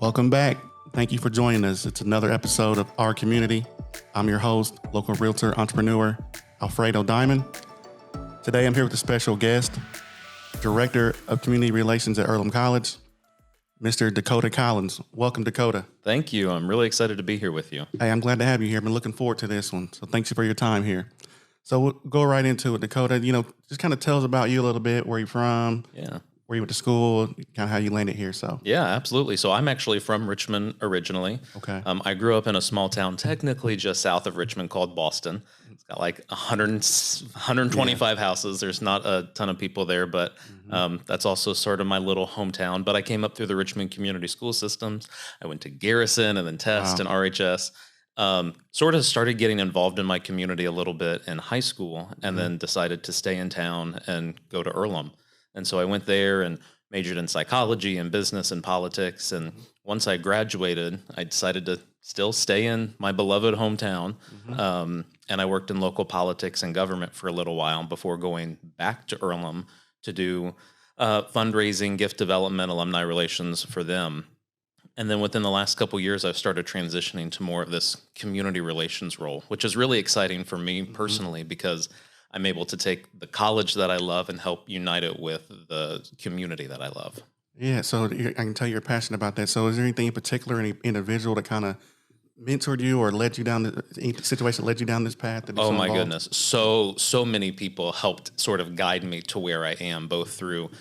Welcome back. Thank you for joining us. It's another episode of Our Community. I'm your host, local realtor entrepreneur, Alfredo Diamond. Today I'm here with a special guest, Director of Community Relations at Earlham College, Mr. Dakota Collins. Welcome, Dakota. Thank you. I'm really excited to be here with you. Hey, I'm glad to have you here. I've been looking forward to this one. So thanks for your time here. So we'll go right into it, Dakota. Just kind of tell us about you a little bit, where you're from. Yeah. Where you went to school, kind of how you landed here. Yeah, absolutely. So I'm actually from Richmond originally. Okay. I grew up in a small town, technically just south of Richmond, called Boston. It's got like 125 houses. There's not a ton of people there, but that's also sort of my little hometown. But I came up through the Richmond community school systems. I went to Garrison and then Test and RHS. Sort of started getting involved in my community a little bit in high school, and then decided to stay in town and go to Earlham. And so I went there and majored in psychology and business and politics. And once I graduated, I decided to still stay in my beloved hometown. And I worked in local politics and government for a little while before going back to Earlham to do fundraising, gift development, alumni relations for them. And then within the last couple of years, I've started transitioning to more of this community relations role, which is really exciting for me personally, because I'm able to take the college that I love and help unite it with the community that I love. Yeah, so I can tell you're passionate about that. So is there anything in particular, any individual that kind of mentored you or led you down, any situation that led you down this path? Oh my goodness. So many people helped sort of guide me to where I am, both through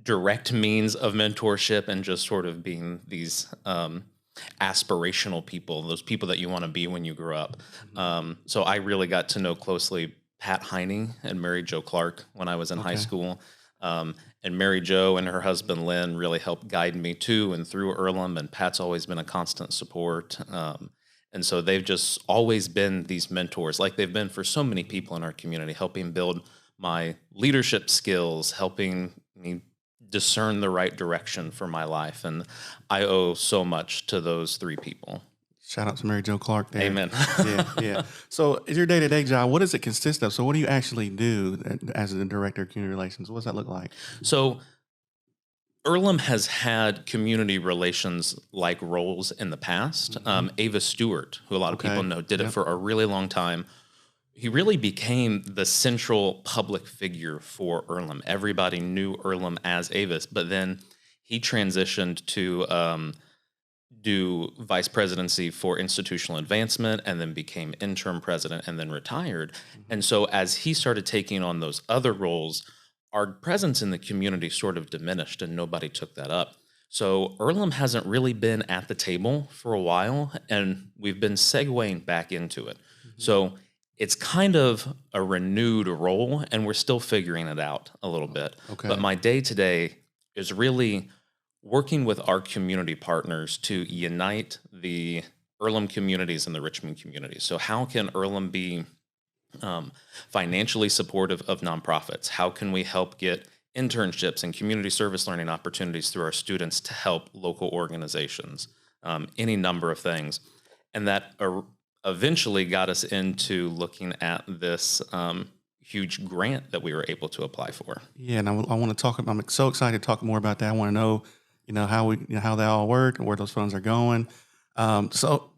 direct means of mentorship and just sort of being these aspirational people, those people that you want to be when you grow up. So I really got to know closely Pat Heining and Mary Jo Clark when I was in high school. And Mary Jo and her husband Lynn really helped guide me to and through Earlham, and Pat's always been a constant support. And so they've just always been these mentors, like they've been for so many people in our community, helping build my leadership skills, helping me discern the right direction for my life. And I owe so much to those three people. Shout out to Mary Jo Clark there. Amen. Yeah. So is your day-to-day job, what does it consist of? So what do you actually do as the Director of Community Relations? What does that look like? So Earlham has had community relations like roles in the past. Ava Stewart, who a lot of people know, did it for a really long time. He really became the central public figure for Earlham. Everybody knew Earlham as Avis, but then he transitioned to do vice presidency for institutional advancement, and then became interim president, and then retired. And so as he started taking on those other roles, our presence in the community sort of diminished, and nobody took that up. So Earlham hasn't really been at the table for a while, and we've been segueing back into it. So it's kind of a renewed role, and we're still figuring it out a little bit. But my day-to-day is really working with our community partners to unite the Earlham communities and the Richmond communities. So how can Earlham be financially supportive of nonprofits? How can we help get internships and community service learning opportunities through our students to help local organizations? Any number of things. And that eventually got us into looking at this huge grant that we were able to apply for. Yeah, and I want to talk. I'm so excited to talk more about that. I want to know, how that all work and where those funds are going. So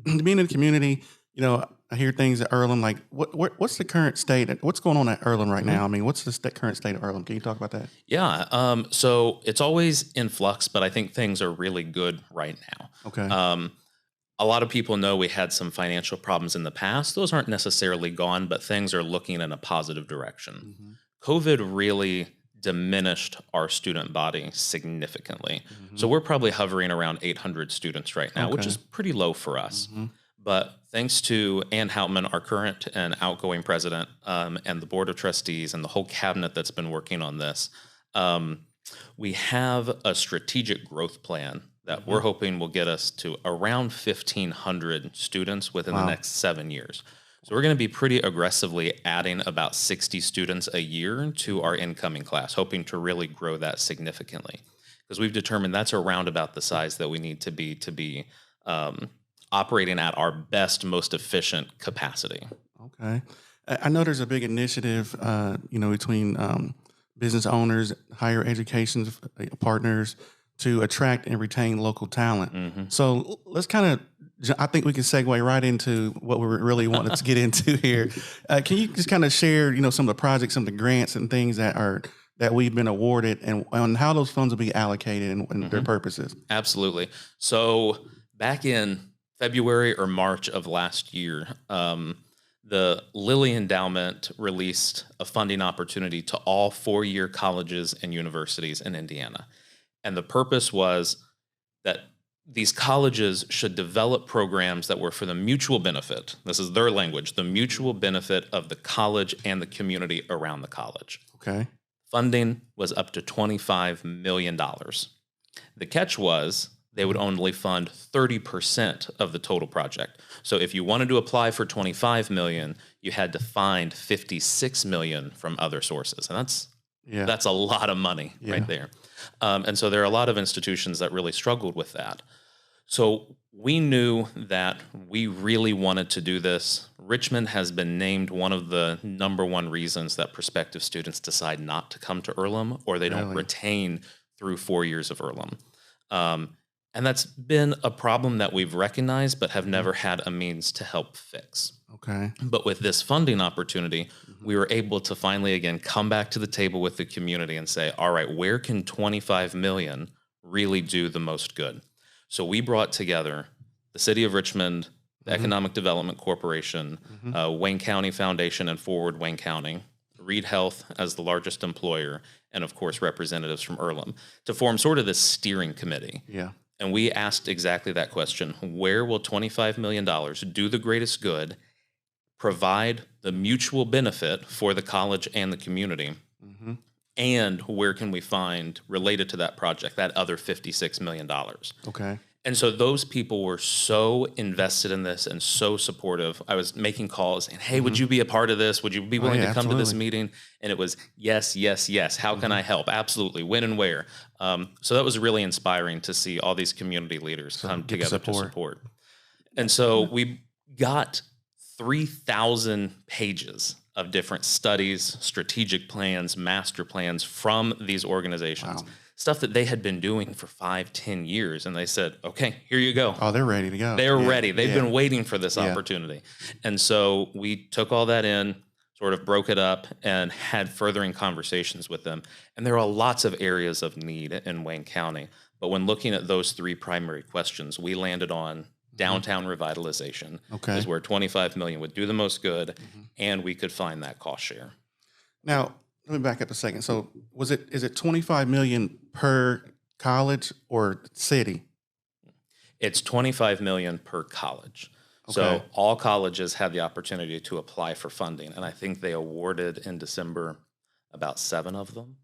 being in the community, I hear things at Earlham, like what's the current state? What's going on at Earlham right now? I mean, what's the current state of Earlham? Can you talk about that? Yeah. So it's always in flux, but I think things are really good right now. Okay. A lot of people know we had some financial problems in the past. Those aren't necessarily gone, but things are looking in a positive direction. COVID really diminished our student body significantly. So we're probably hovering around 800 students right now, which is pretty low for us. But thanks to Ann Houtman, our current and outgoing president, and the board of trustees and the whole cabinet that's been working on this, we have a strategic growth plan that we're hoping will get us to around 1,500 students within the next 7 years. So we're going to be pretty aggressively adding about 60 students a year to our incoming class, hoping to really grow that significantly. Because we've determined that's around about the size that we need to be operating at our best, most efficient capacity. Okay. I know there's a big initiative, between business owners, higher education partners, to attract and retain local talent. Mm-hmm. So let's kind of, I think we can segue right into what we really wanted to get into here. Can you just kind of share, some of the projects, some of the grants and things that we've been awarded, and how those funds will be allocated and their purposes? Absolutely. So back in February or March of last year, the Lilly Endowment released a funding opportunity to all 4-year colleges and universities in Indiana. And the purpose was that these colleges should develop programs that were for the mutual benefit. This is their language, the mutual benefit of the college and the community around the college. Okay. Funding was up to $25 million. The catch was they would only fund 30% of the total project. So if you wanted to apply for $25 million, you had to find $56 million from other sources. And that's a lot of money right there. And so there are a lot of institutions that really struggled with that. So we knew that we really wanted to do this. Richmond has been named one of the number one reasons that prospective students decide not to come to Earlham, or they don't retain through 4 years of Earlham. And that's been a problem that we've recognized, but have never had a means to help fix. Okay. But with this funding opportunity, we were able to finally, again, come back to the table with the community and say, all right, where can $25 million really do the most good? So we brought together the City of Richmond, the Economic Development Corporation, Wayne County Foundation and Forward Wayne County, Reed Health as the largest employer, and of course representatives from Earlham to form sort of this steering committee. Yeah. And we asked exactly that question. Where will $25 million do the greatest good, provide the mutual benefit for the college and the community? And where can we find, related to that project, that other $56 million? Okay. And so those people were so invested in this and so supportive. I was making calls and, hey, would you be a part of this? Would you be willing to come to this meeting? And it was, yes, yes, yes. How can I help? Absolutely. When and where? So that was really inspiring to see all these community leaders come together to support. And so we got 3,000 pages of different studies, strategic plans, master plans from these organizations. Wow. Stuff that they had been doing for 5-10 years. And they said, okay, here you go. Oh, they're ready to go. They're ready. They've been waiting for this opportunity. And so we took all that in, sort of broke it up, and had furthering conversations with them. And there are lots of areas of need in Wayne County. But when looking at those three primary questions, we landed on downtown revitalization is where $25 million would do the most good, and we could find that cost share. Now, let me back up a second. So is it $25 million per college or city? It's $25 million per college. So all colleges had the opportunity to apply for funding, and I think they awarded in December about 7 of them.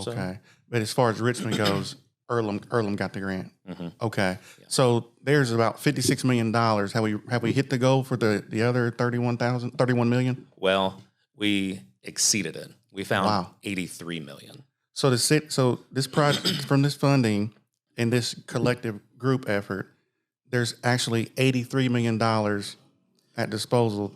So. But as far as Richmond goes, Earlham got the grant. Okay. Yeah. So there's about $56 million. Have we hit the goal for the other 31 million? Well, we exceeded it. We found 83 million. So this project from this funding and this collective group effort, there's actually $83 million at disposal.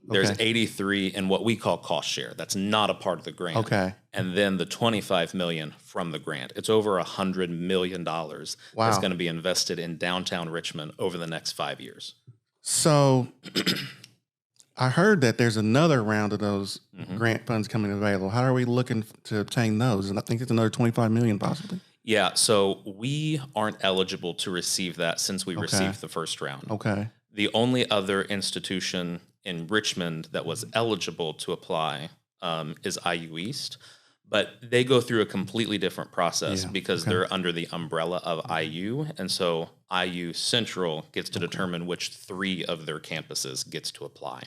There's 83 in what we call cost share. That's not a part of the grant. Okay. And then the $25 million from the grant. It's over $100 million that's going to be invested in downtown Richmond over the next 5 years. So I heard that there's another round of those grant funds coming available. How are we looking to obtain those? And I think it's another $25 million possibly. Yeah, so we aren't eligible to receive that since we received the first round. Okay. The only other institution in Richmond that was eligible to apply is IU East, but they go through a completely different process because they're under the umbrella of IU, and so IU Central gets to determine which 3 of their campuses gets to apply,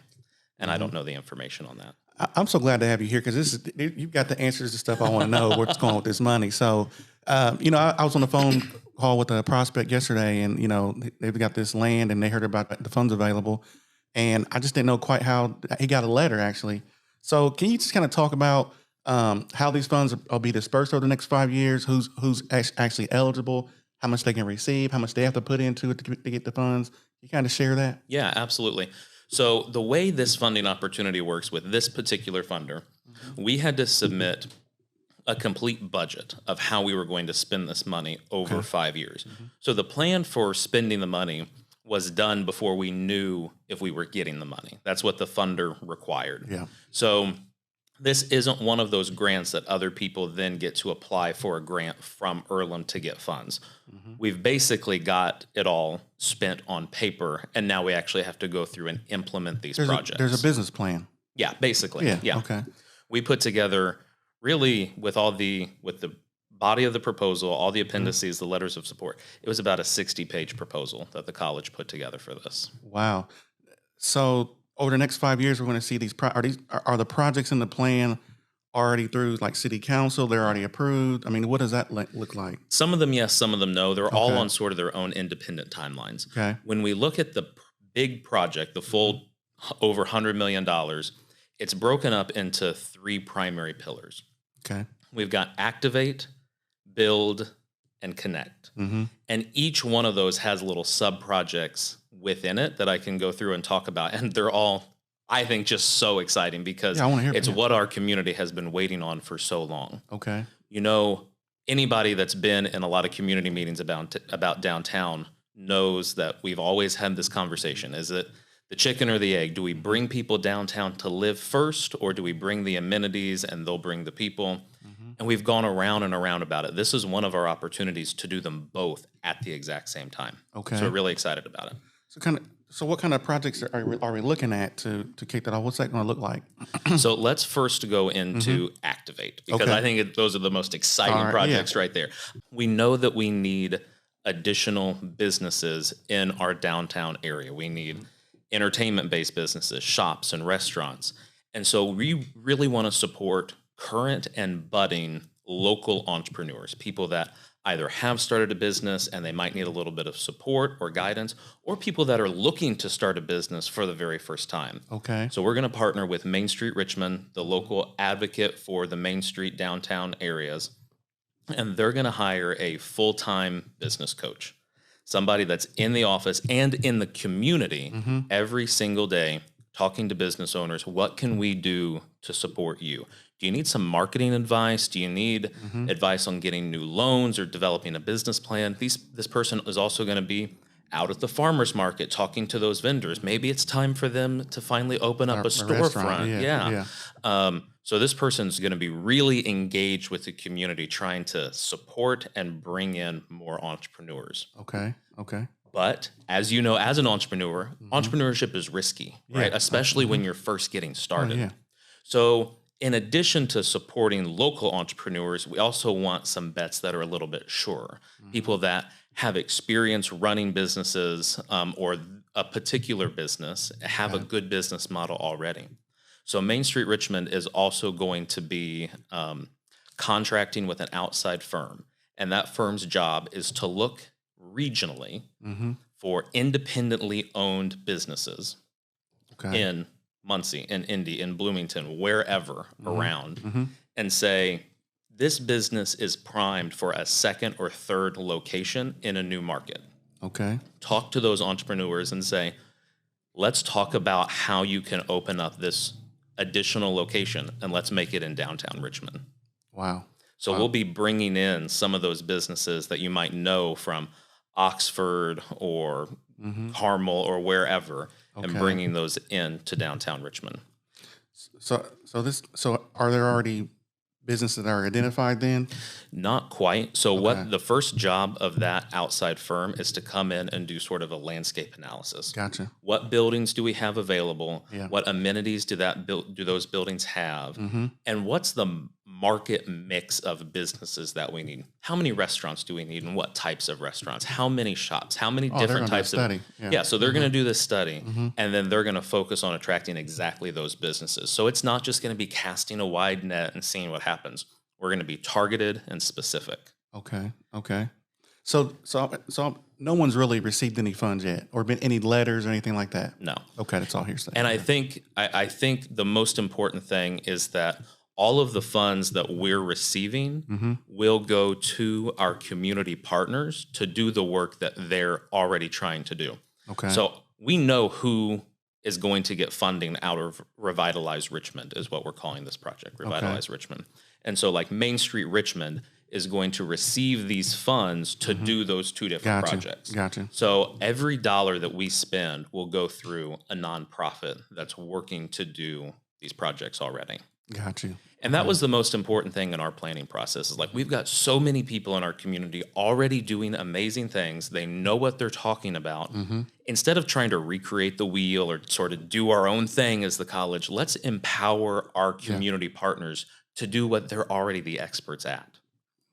and I don't know the information on that. I'm so glad to have you here because you've got the answers to stuff I want to know what's going on with this money. So, I was on the phone call with a prospect yesterday, and they've got this land, and they heard about the funds available, and I just didn't know quite how he got a letter actually. So, can you just kind of talk about how these funds will be dispersed over the next 5 years? Who's actually eligible? How much they can receive? How much they have to put into it to get the funds? Can you kind of share that? Yeah, absolutely. So the way this funding opportunity works with this particular funder, we had to submit a complete budget of how we were going to spend this money over 5 years. So the plan for spending the money was done before we knew if we were getting the money. That's what the funder required. Yeah. So this isn't one of those grants that other people then get to apply for a grant from Earlham to get funds. We've basically got it all spent on paper, and now we actually have to go through and implement these projects. There's a business plan. Yeah, basically. Yeah. Okay. We put together really with the body of the proposal, all the appendices, the letters of support. It was about a 60-page proposal that the college put together for this. Wow. So over the next 5 years, we're going to see these. Are the projects in the plan already through like city council? They're already approved. I mean, what does that look like? Some of them, yes. Some of them, no. They're all on sort of their own independent timelines. Okay. When we look at the big project, the full over $100 million, it's broken up into 3 primary pillars. Okay. We've got activate, build, and connect. And each one of those has little sub-projects within it that I can go through and talk about. And they're all, I think, just so exciting because I wanna hear it's what our community has been waiting on for so long. Okay. You know, anybody that's been in a lot of community meetings about downtown knows that we've always had this conversation. Is it the chicken or the egg? Do we bring people downtown to live first, or do we bring the amenities and they'll bring the people? And we've gone around and around about it. This is one of our opportunities to do them both at the exact same time. Okay. So we're really excited about it. So what kind of projects are we looking at to kick that off? What's that going to look like? So let's first go into activate, because Okay. I think those are the most exciting projects right there. We know that we need additional businesses in our downtown area. We need entertainment-based businesses, shops and restaurants. And so we really want to support current and budding local entrepreneurs, people that either have started a business and they might need a little bit of support or guidance, or people that are looking to start a business for the very first time. Okay. So we're going to partner with Main Street Richmond, the local advocate for the Main Street downtown areas, and they're going to hire a full-time business coach, somebody that's in the office and in the community every single day talking to business owners. What can we do to support you? Do you need some marketing advice? Do you need advice on getting new loans or developing a business plan? This person is also going to be out at the farmer's market talking to those vendors. Maybe it's time for them to finally open up a storefront. Yeah. So this person's going to be really engaged with the community, trying to support and bring in more entrepreneurs. Okay. But as you know, as an entrepreneur, entrepreneurship is risky, right? Especially when you're first getting started. So in addition to supporting local entrepreneurs, we also want some bets that are a little bit surer. People that have experience running businesses or a particular business, have a good business model already. So Main Street Richmond is also going to be contracting with an outside firm. And that firm's job is to look regionally for independently owned businesses in Muncie, in Indy, in Bloomington, wherever around, and say, this business is primed for a second or third location in a new market. Okay. Talk to those entrepreneurs and say, let's talk about how you can open up this additional location, and let's make it in downtown Richmond. Wow. So we'll be bringing in some of those businesses that you might know from Oxford or Carmel or wherever, and bringing those into downtown Richmond. So are there already businesses that are identified then? Not quite. So what the first job of that outside firm is to come in and do sort of a landscape analysis. Gotcha. What buildings do we have available? Yeah. What amenities do those buildings have? And what's the market mix of businesses that we need? How many restaurants do we need, and what types of restaurants? How many shops? How many different types of study? So they're going to do this study, and then they're going to focus on attracting exactly those businesses. So it's not just going to be casting a wide net and seeing what happens. We're going to be targeted and specific. Okay. So no one's really received any funds yet, or been any letters or anything like that? No. Okay, that's all hearsay. And I think the most important thing is that all of the funds that we're receiving will go to our community partners to do the work that they're already trying to do. Okay. So we know who is going to get funding out of Revitalize Richmond, is what we're calling this project, Revitalize Richmond. And so like Main Street Richmond is going to receive these funds to do those two different projects. Gotcha. So every dollar that we spend will go through a nonprofit that's working to do these projects already. Got you. And that was the most important thing in our planning process is like, we've got so many people in our community already doing amazing things. They know what they're talking about. Instead of trying to recreate the wheel or sort of do our own thing as the college, let's empower our community partners to do what they're already the experts at.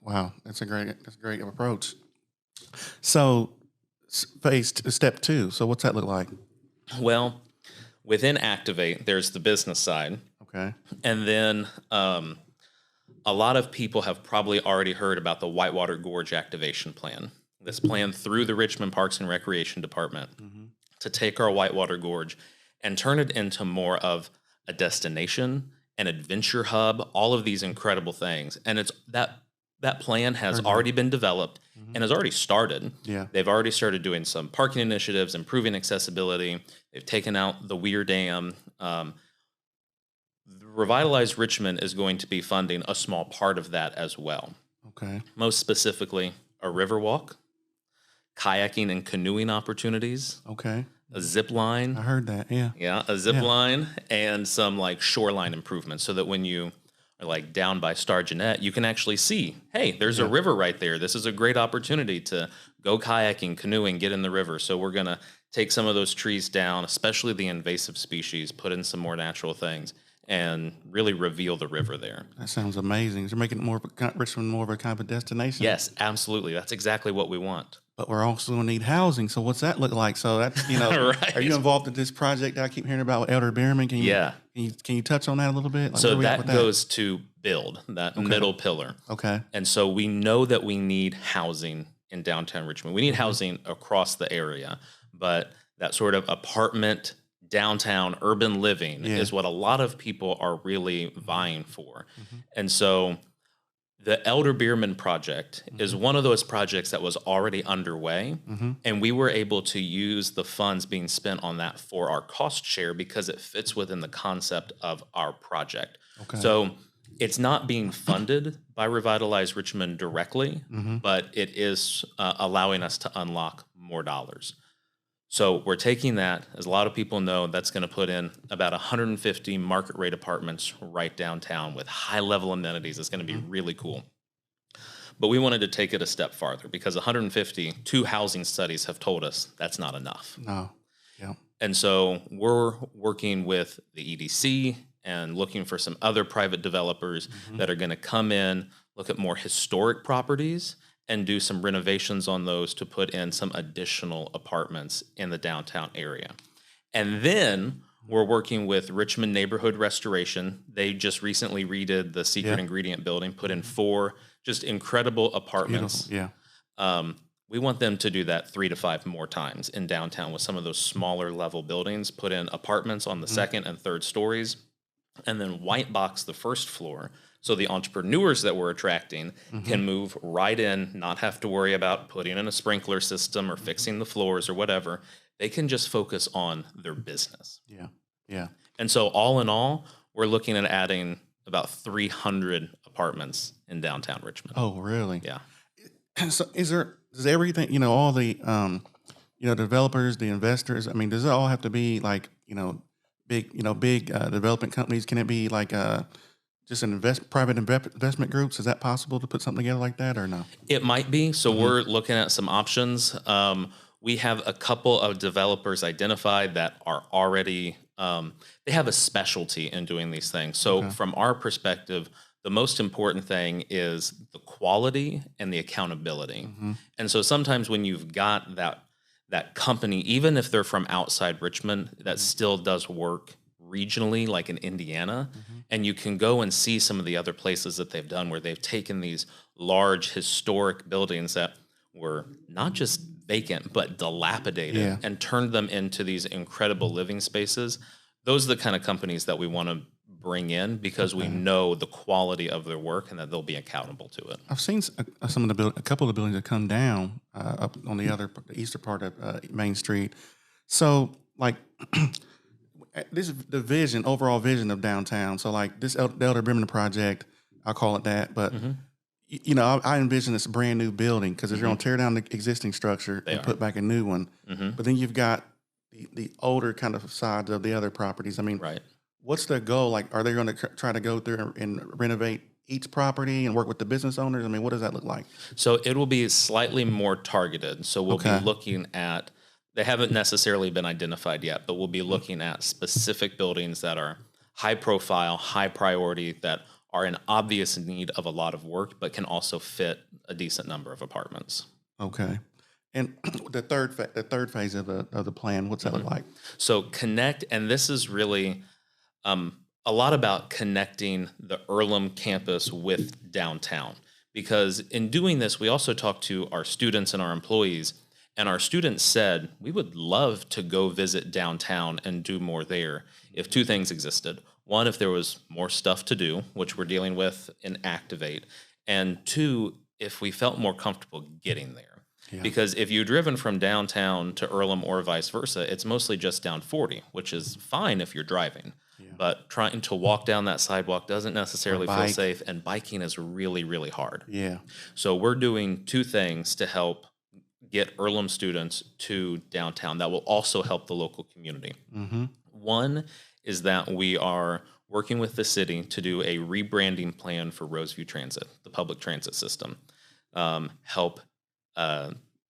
Wow, that's a great approach. So, step 2. So, what's that look like? Well, within Activate, there's the business side. Okay. And then a lot of people have probably already heard about the Whitewater Gorge Activation Plan. This plan through the Richmond Parks and Recreation Department to take our Whitewater Gorge and turn it into more of a destination, an adventure hub, all of these incredible things. And it's that plan has already been developed and has already started. Yeah. They've already started doing some parking initiatives, improving accessibility. They've taken out the Weir Dam. Revitalize Richmond is going to be funding a small part of that as well. Okay. Most specifically, a river walk, kayaking and canoeing opportunities, Okay. a zip line. I heard that. Yeah. Yeah, a zip line and some like shoreline improvements so that when you are like down by Star Jeanette, you can actually see, hey, there's a river right there. This is a great opportunity to go kayaking, canoeing, get in the river. So we're going to take some of those trees down, especially the invasive species, put in some more natural things, and really reveal the river there. That sounds amazing. They're making Richmond more of a kind of a destination. Yes, absolutely. That's exactly what we want. But we're also going to need housing. So what's that look like? So that's, Right. Are you involved in this project that I keep hearing about with Elder Bierman? Can you touch on that a little bit? Like, so that goes to build, that middle pillar. Okay. And so we know that we need housing in downtown Richmond. We need housing across the area, but that sort of apartment, downtown urban living is what a lot of people are really vying for. And so the Elder Bierman project is one of those projects that was already underway, and we were able to use the funds being spent on that for our cost share because it fits within the concept of our project. Okay. So it's not being funded by Revitalize Richmond directly, but it is allowing us to unlock more dollars. So we're taking that, as a lot of people know, that's going to put in about 150 market rate apartments right downtown with high level amenities. It's going to be really cool. But we wanted to take it a step farther because 150, 2 housing studies have told us that's not enough. No. Yeah. And so we're working with the EDC and looking for some other private developers that are going to come in, look at more historic properties, and do some renovations on those to put in some additional apartments in the downtown area. And then we're working with Richmond Neighborhood Restoration. They just recently redid the Secret Ingredient building, put in 4 just incredible apartments. Beautiful. Yeah. We want them to do that 3 to 5 more times in downtown with some of those smaller level buildings, put in apartments on the second and third stories, and then white box the first floor. So the entrepreneurs that we're attracting can move right in, not have to worry about putting in a sprinkler system or fixing the floors or whatever. They can just focus on their business. Yeah. Yeah. And so all in all, we're looking at adding about 300 apartments in downtown Richmond. Oh, really? Yeah. So does everything, all the, developers, the investors, I mean, does it all have to be like, big development companies? Can it be like, just private investment groups? Is that possible to put something together like that or no? It might be. So we're looking at some options. We have a couple of developers identified that are already, they have a specialty in doing these things. So from our perspective, the most important thing is the quality and the accountability. And so sometimes when you've got that company, even if they're from outside Richmond, that still does work regionally, like in Indiana, and you can go and see some of the other places that they've done where they've taken these large historic buildings that were not just vacant, but dilapidated and turned them into these incredible living spaces. Those are the kind of companies that we want to bring in because we know the quality of their work and that they'll be accountable to it. I've seen a couple of the buildings that come down up on the eastern part of Main Street. So like, this is the overall vision of downtown. So like this Elder Bierman project, I'll call it that. But Hmm. I envision this brand new building because they're Hmm. going to tear down the existing structure They and are. put back a new one. Hmm. But then you've got the older kind of sides of the other properties. I mean, Right. what's their goal? Like, are they going to try to go through and renovate each property and work with the business owners? I mean, what does that look like? So it will be slightly more targeted. So we'll be Okay. looking at, they haven't necessarily been identified yet, but we'll be looking at specific buildings that are high profile, high priority, that are in obvious need of a lot of work, but can also fit a decent number of apartments. Okay. And the third phase of the plan, what's that look Mhm. like? So connect, and this is really a lot about connecting the Earlham campus with downtown. Because in doing this, we also talked to our students and our employees, and our students said, we would love to go visit downtown and do more there if two things existed. One, if there was more stuff to do, which we're dealing with in Activate, and two, if we felt more comfortable getting there. Yeah. Because if you're driven from downtown to Earlham or vice versa, it's mostly just down 40, which is fine if you're driving. Yeah. But trying to walk down that sidewalk doesn't necessarily feel bike. safe, and biking is really, really hard. Yeah. So we're doing two things to help get Earlham students to downtown that will also help the local community. Mm-hmm. One is that we are working with the city to do a rebranding plan for Roseview Transit, the public transit system. Help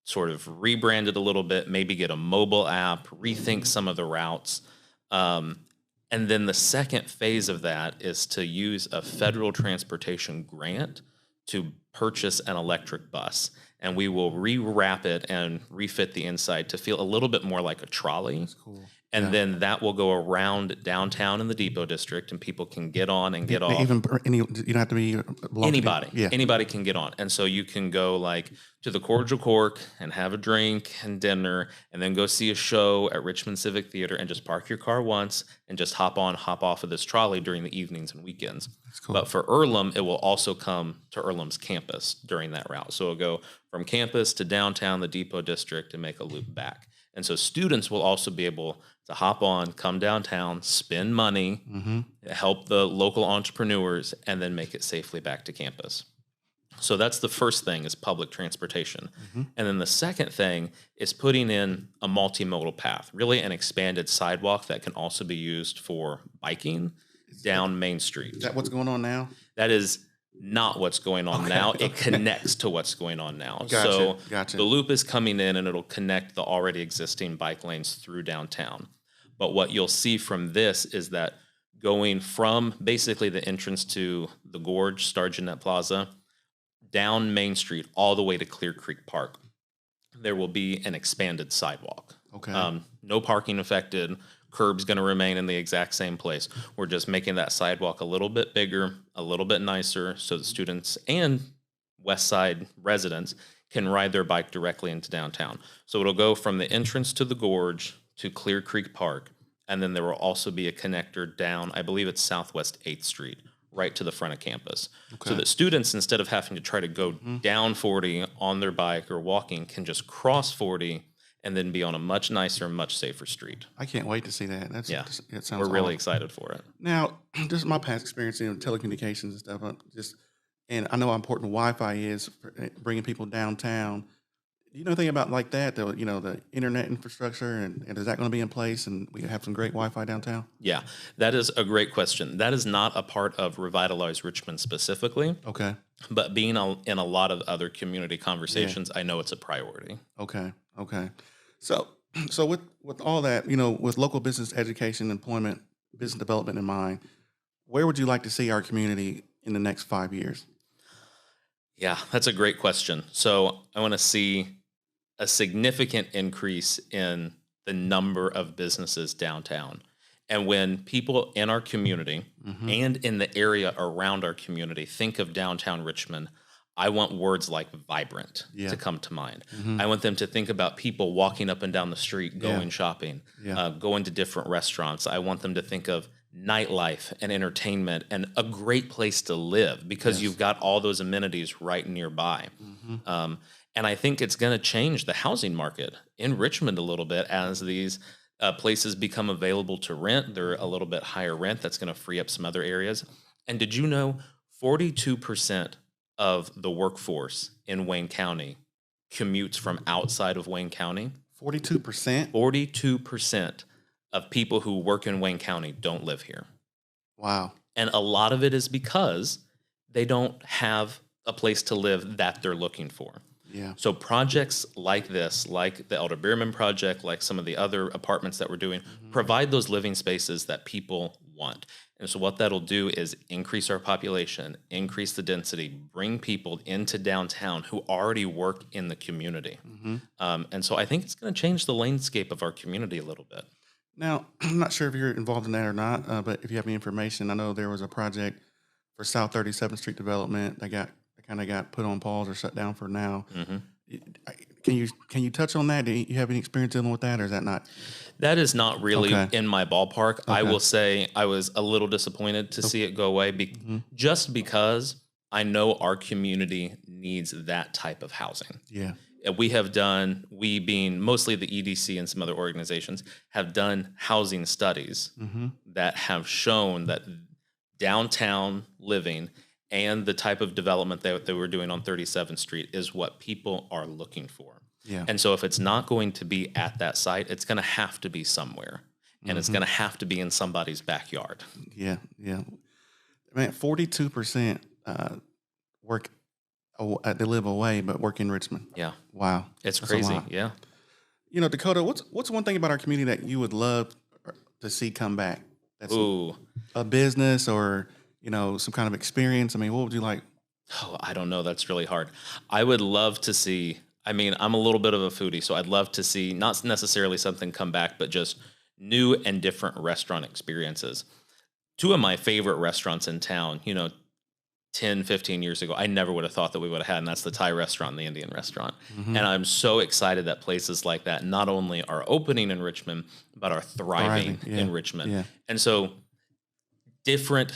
sort of rebrand it a little bit, maybe get a mobile app, rethink some of the routes. And then the second phase of that is to use a federal transportation grant to purchase an electric bus. And we will rewrap it and refit the inside to feel a little bit more like a trolley. That's cool. And Yeah. then that will go around downtown in the Depot District, and people can get on and get off. Even you don't have to be Anybody, Yeah. anybody can get on. And so you can go like to the Cordial Cork and have a drink and dinner, and then go see a show at Richmond Civic Theater, and just park your car once and just hop on, hop off of this trolley during the evenings and weekends. That's cool. But for Earlham, it will also come to Earlham's campus during that route. So it'll go from campus to downtown, the Depot District, and make a loop back. And so students will also be able to hop on, come downtown, spend money, Mm-hmm. help the local entrepreneurs, and then make it safely back to campus. So that's the first thing, is public transportation. Mm-hmm. And then the second thing is putting in a multimodal path, really an expanded sidewalk that can also be used for biking down Main Street. Is that what's going on now? That is not what's going on Okay, now. okay. It connects to what's going on now. Gotcha, So gotcha. the loop is coming in, and it'll connect the already existing bike lanes through downtown. But what you'll see from this is that going from basically the entrance to the Gorge, Star Jeanette Plaza, down Main Street all the way to Clear Creek Park, there will be an expanded sidewalk. Okay. No parking affected. Curb's going to remain in the exact same place. We're just making that sidewalk a little bit bigger, a little bit nicer, so the students and West Side residents can ride their bike directly into downtown. So it'll go from the entrance to the Gorge to Clear Creek Park, and then there will also be a connector down, I believe it's Southwest 8th Street, right to the front of campus. Okay. So that students, instead of having to try to go down 40 on their bike or walking, can just cross 40 and then be on a much nicer, much safer street. I can't wait to see that. Yeah. It sounds We're really awesome. excited for it. Now, just my past experience in telecommunications and stuff, and I know how important Wi-Fi is for bringing people downtown. Do you know anything about like that? The internet infrastructure, and is that going to be in place, and we have some great Wi-Fi downtown? Yeah, that is a great question. That is not a part of Revitalize Richmond specifically, Okay. but being in a lot of other community conversations, I know it's a priority. Okay. Okay. So with all that, with local business education, employment, business development in mind, where would you like to see our community in the next 5 years? Yeah, that's a great question. So I want to see a significant increase in the number of businesses downtown. And when people in our community Mm-hmm. and in the area around our community think of downtown Richmond, I want words like vibrant Yeah. to come to mind. Mm-hmm. I want them to think about people walking up and down the street, going shopping, Yeah. going to different restaurants. I want them to think of nightlife and entertainment and a great place to live, because Yes. you've got all those amenities right nearby. Mm-hmm. And I think it's going to change the housing market in Richmond a little bit as these places become available to rent. They're a little bit higher rent. That's going to free up some other areas. And did you know 42% of the workforce in Wayne County commutes from outside of Wayne County. 42%? 42% of people who work in Wayne County don't live here. Wow. And a lot of it is because they don't have a place to live that they're looking for. Yeah. So projects like this, like the Elder Bierman project, like some of the other apartments that we're doing, provide those living spaces that people want. And so what that'll do is increase our population, increase the density, bring people into downtown who already work in the community. And so I think it's going to change the landscape of our community a little bit. Now, I'm not sure if you're involved in that or not, but if you have any information, I know there was a project for South 37th Street development that kind of got put on pause or shut down for now. Can you touch on that? Do you have any experience dealing with that, or is that not? That is not really in my ballpark. I will say I was a little disappointed to see it go away, just because I know our community needs that type of housing. Yeah. We being mostly the EDC and some other organizations, have done housing studies that have shown that downtown living and the type of development that they were doing on 37th Street is what people are looking for. Yeah. And so if it's not going to be at that site, it's going to have to be somewhere. And it's going to have to be in somebody's backyard. Yeah, yeah. Man, 42% work, they live away, but work in Richmond. Yeah. Wow. It's That's crazy. Yeah. You know, Dakota, what's one thing about our community that you would love to see come back? That's a business or, you know, some kind of experience. I mean, what would you like? Oh, I don't know. That's really hard. I would love to see, I mean, I'm a little bit of a foodie, so I'd love to see not necessarily something come back, but just new and different restaurant experiences. Two of my favorite restaurants in town, 10, 15 years ago, I never would have thought that we would have had, and that's the Thai restaurant and the Indian restaurant. And I'm so excited that places like that not only are opening in Richmond, but are thriving in Richmond. Yeah. And so different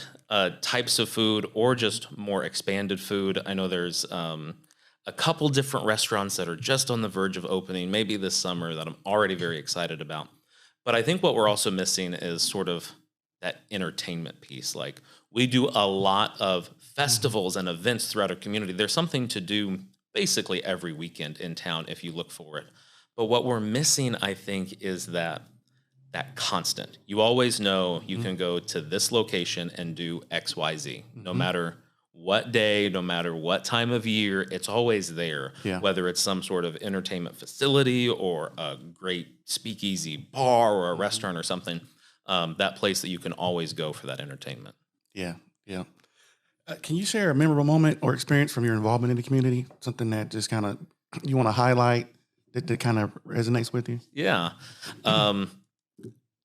types of food or just more expanded food. I know there's a couple different restaurants that are just on the verge of opening, maybe this summer, that I'm already very excited about. But I think what we're also missing is sort of that entertainment piece. Like, we do a lot of festivals and events throughout our community. There's something to do basically every weekend in town if you look for it. But what we're missing, I think, is that constant. You always know you can go to this location and do X, Y, Z. No matter what day, no matter what time of year, it's always there. Yeah. Whether it's some sort of entertainment facility or a great speakeasy bar or a restaurant or something, that place that you can always go for that entertainment. Yeah, yeah. Can you share a memorable moment or experience from your involvement in the community? Something that just kind of you want to highlight that kind of resonates with you? Yeah.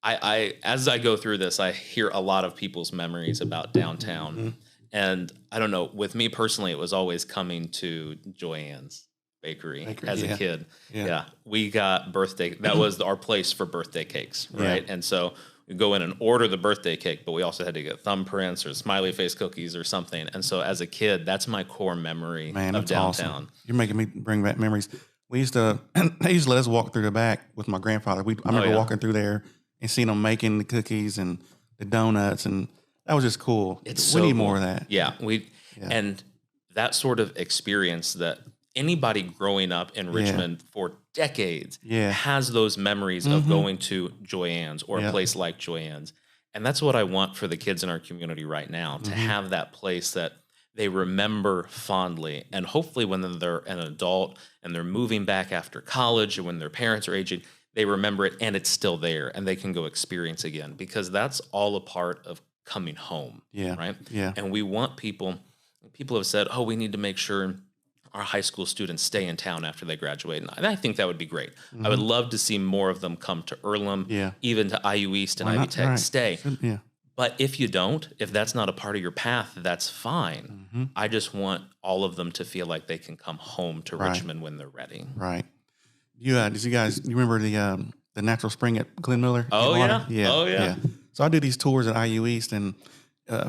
I as I go through this, I hear a lot of people's memories about downtown. And I don't know, with me personally, it was always coming to Joanne's Bakery as a kid. Yeah. We got that was our place for birthday cakes, right? And so we go in and order the birthday cake, but we also had to get thumbprints or smiley face cookies or something. And so as a kid, that's my core memory of downtown. Awesome. You're making me bring back memories. They used to let us walk through the back with my grandfather. I remember walking through there and seeing them making the cookies and the donuts, and that was just cool. We need more of that. Yeah, and that sort of experience that anybody growing up in Richmond for decades has those memories of going to Joanne's or a place like Joanne's. And that's what I want for the kids in our community right now, to have that place that they remember fondly. And hopefully when they're an adult and they're moving back after college or when their parents are aging, they remember it and it's still there and they can go experience again, because that's all a part of coming home. Right. Yeah. And we want people have said, oh, we need to make sure our high school students stay in town after they graduate. And I think that would be great. I would love to see more of them come to Earlham, even to IU East and Ivy Tech, stay. But if you don't, if that's not a part of your path, that's fine. I just want all of them to feel like they can come home to Richmond when they're ready. Right. You remember the natural spring at Glen Miller? Oh, yeah. So I do these tours at IU East and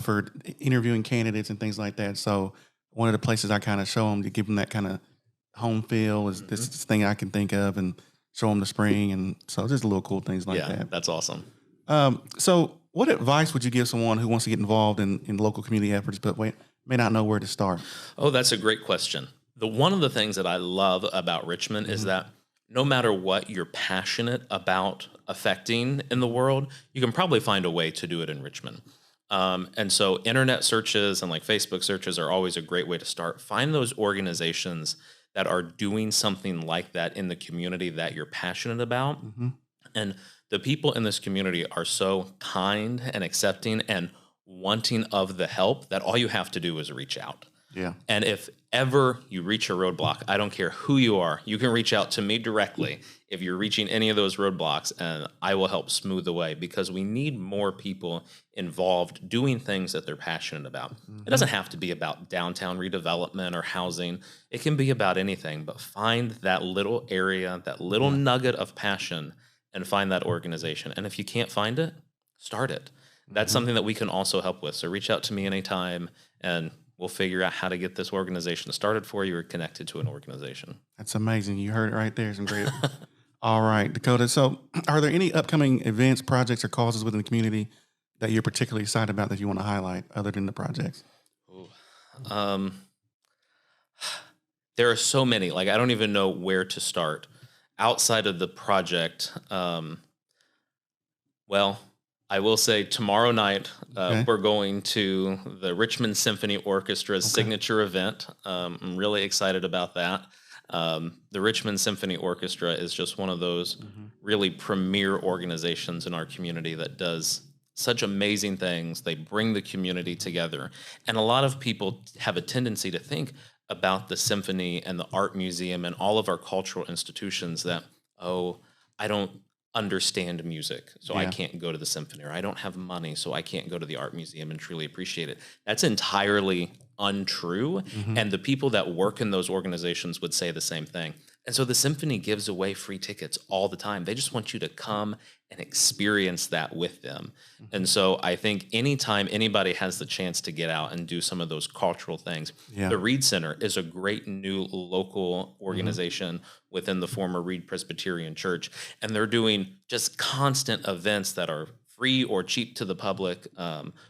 for interviewing candidates and things like that. So one of the places I kind of show them to give them that kind of home feel is this thing I can think of, and show them the spring. And so just little cool things like that. Yeah, that's awesome. So what advice would you give someone who wants to get involved in local community efforts, but may not know where to start? Oh, that's a great question. One of the things that I love about Richmond is that no matter what you're passionate about affecting in the world, you can probably find a way to do it in Richmond. And so internet searches and like Facebook searches are always a great way to start. Find those organizations that are doing something like that in the community that you're passionate about. Hmm. And the people in this community are so kind and accepting and wanting of the help that all you have to do is reach out. Yeah. And if ever you reach a roadblock, I don't care who you are, you can reach out to me directly if you're reaching any of those roadblocks, and I will help smooth the way, because we need more people involved doing things that they're passionate about. It doesn't have to be about downtown redevelopment or housing. It can be about anything, but find that little area, that little nugget of passion, and find that organization. And if you can't find it, start it. That's something that we can also help with. So reach out to me anytime, and we'll figure out how to get this organization started for you or connected to an organization. That's amazing. You heard it right there. Some great. All right, Dakota. So are there any upcoming events, projects, or causes within the community that you're particularly excited about that you want to highlight other than the projects? Ooh. There are so many. Like, I don't even know where to start. Outside of the project, well, I will say tomorrow night Okay. we're going to the Richmond Symphony Orchestra's signature event. I'm really excited about that. The Richmond Symphony Orchestra is just one of those really premier organizations in our community that does such amazing things. They bring the community together. And a lot of people have a tendency to think about the symphony and the art museum and all of our cultural institutions that, oh, I don't understand music, so I Yeah. can't go to the symphony, or I don't have money, so I can't go to the art museum and truly appreciate it. That's entirely untrue. Hmm. And the people that work in those organizations would say the same thing. And so the symphony gives away free tickets all the time. They just want you to come and experience that with them. And so I think anytime anybody has the chance to get out and do some of those cultural things, Yeah. the Reed Center is a great new local organization within the former Reed Presbyterian Church. And they're doing just constant events that are free or cheap to the public.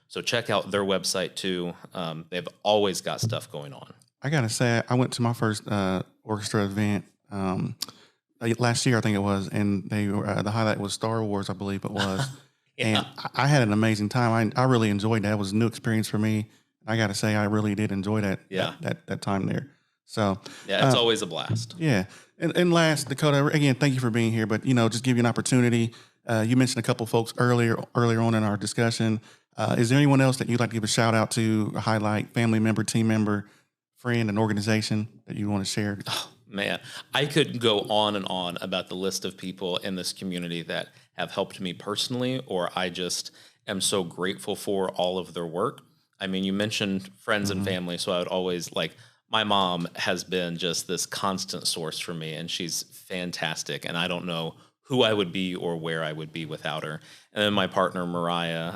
So check out their website too. They've always got stuff going on. I gotta say, I went to my first orchestra event last year, I think it was, and they were, the highlight was Star Wars, I believe it was. Yeah. And I had an amazing time. I really enjoyed that. It was a new experience for me. I got to say, I really did enjoy that. Yeah. That time there. So Yeah, it's always a blast. yeah. And last, Dakota, again, thank you for being here. But just give you an opportunity. You mentioned a couple folks earlier on in our discussion. Is there anyone else that you'd like to give a shout out to, highlight, family member, team member, friend, and organization that you want to share? Man, I could go on and on about the list of people in this community that have helped me personally, or I just am so grateful for all of their work. I mean, you mentioned friends and family, so I would always my mom has been just this constant source for me, and she's fantastic. And I don't know who I would be or where I would be without her. And then my partner, Mariah,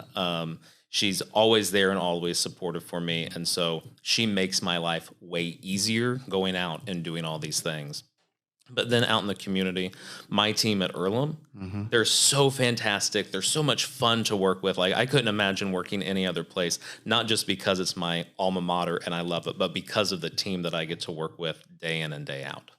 she's always there and always supportive for me. And so she makes my life way easier going out and doing all these things. But then out in the community, my team at Earlham, they're so fantastic. They're so much fun to work with. Like, I couldn't imagine working any other place, not just because it's my alma mater and I love it, but because of the team that I get to work with day in and day out.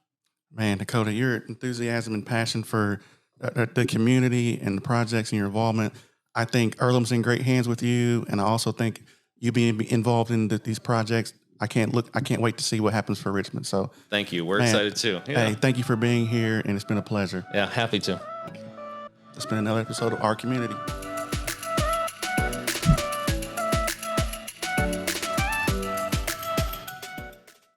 Man, Dakota, your enthusiasm and passion for the community and the projects and your involvement, I think Earlham's in great hands with you. And I also think you being involved in these projects, I can't wait to see what happens for Richmond. So Thank you. We're man, excited too. Yeah. Hey, thank you for being here, and it's been a pleasure. Yeah, happy to. It's been another episode of Our Community.